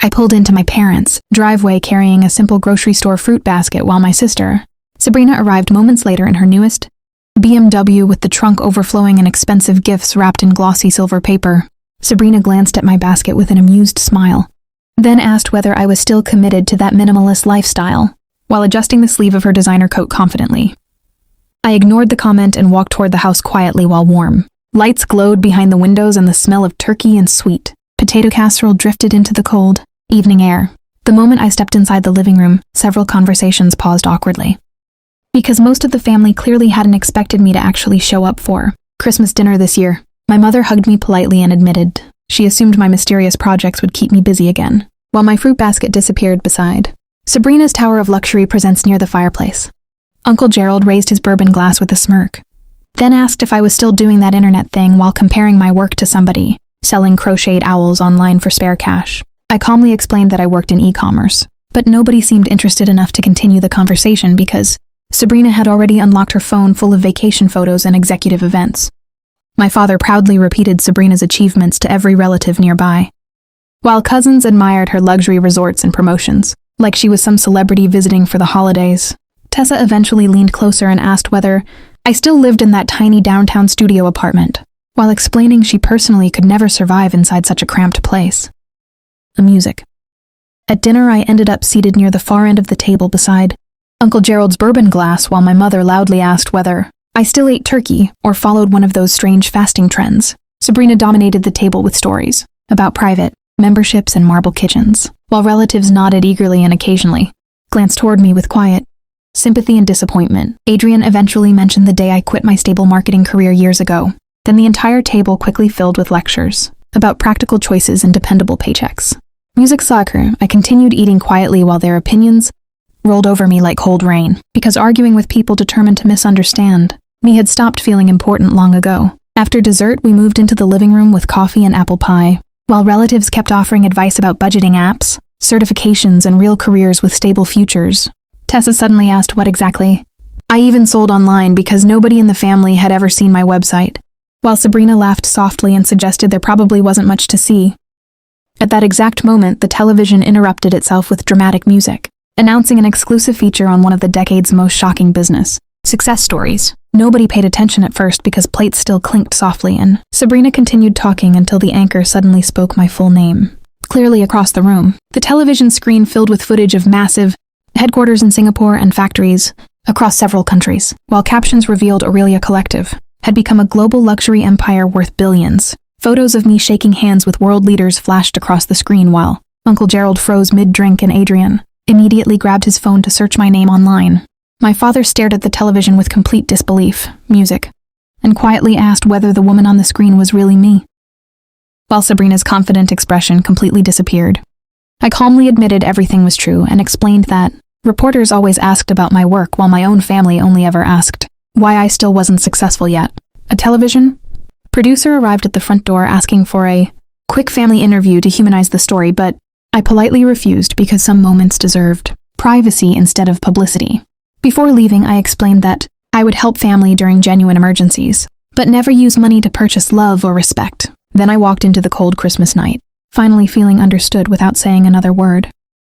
I pulled into my parents' driveway carrying a simple grocery store fruit basket while my sister, Sabrina, arrived moments later in her newest BMW with the trunk overflowing in expensive gifts wrapped in glossy silver paper. Sabrina glanced at my basket with an amused smile, then asked whether I was still committed to that minimalist lifestyle, while adjusting the sleeve of her designer coat confidently. I ignored the comment and walked toward the house quietly while warm. Lights glowed behind the windows and the smell of turkey and sweet potato casserole drifted into the cold evening air. The moment I stepped inside the living room, several conversations paused awkwardly. Because most of the family clearly hadn't expected me to actually show up for Christmas dinner this year. My mother hugged me politely and admitted she assumed my mysterious projects would keep me busy again, while my fruit basket disappeared beside Sabrina's tower of luxury presents near the fireplace. Uncle Gerald raised his bourbon glass with a smirk, then asked if I was still doing that internet thing while comparing my work to somebody selling crocheted owls online for spare cash. I calmly explained that I worked in e-commerce, but nobody seemed interested enough to continue the conversation because Sabrina had already unlocked her phone full of vacation photos and executive events. My father proudly repeated Sabrina's achievements to every relative nearby, while cousins admired her luxury resorts and promotions, like she was some celebrity visiting for the holidays. Tessa eventually leaned closer and asked whether I still lived in that tiny downtown studio apartment, while explaining she personally could never survive inside such a cramped place. The music. At dinner, I ended up seated near the far end of the table beside Uncle Gerald's bourbon glass while my mother loudly asked whether I still ate turkey or followed one of those strange fasting trends. Sabrina dominated the table with stories about private memberships and marble kitchens, while relatives nodded eagerly and occasionally glanced toward me with quiet sympathy and disappointment. Adrian eventually mentioned the day I quit my stable marketing career years ago. Then the entire table quickly filled with lectures about practical choices and dependable paychecks. Music soccer, I continued eating quietly while their opinions rolled over me like cold rain, because arguing with people determined to misunderstand me had stopped feeling important long ago. After dessert, we moved into the living room with coffee and apple pie, while relatives kept offering advice about budgeting apps, certifications, and real careers with stable futures. Tessa suddenly asked what exactly I even sold online because nobody in the family had ever seen my website, while Sabrina laughed softly and suggested there probably wasn't much to see. At that exact moment, the television interrupted itself with dramatic music, announcing an exclusive feature on one of the decade's most shocking business success stories. Nobody paid attention at first because plates still clinked softly, and Sabrina continued talking until the anchor suddenly spoke my full name, clearly across the room. The television screen filled with footage of massive headquarters in Singapore and factories across several countries, while captions revealed Aurelia Collective had become a global luxury empire worth billions. Photos of me shaking hands with world leaders flashed across the screen while Uncle Gerald froze mid-drink and Adrian immediately grabbed his phone to search my name online. My father stared at the television with complete disbelief, music, and quietly asked whether the woman on the screen was really me, while Sabrina's confident expression completely disappeared. I calmly admitted everything was true and explained that reporters always asked about my work while my own family only ever asked why I still wasn't successful yet. A television producer arrived at the front door asking for a quick family interview to humanize the story, but I politely refused because some moments deserved privacy instead of publicity. Before leaving, I explained that I would help family during genuine emergencies, but never use money to purchase love or respect. Then I walked into the cold Christmas night, finally feeling understood without saying another word.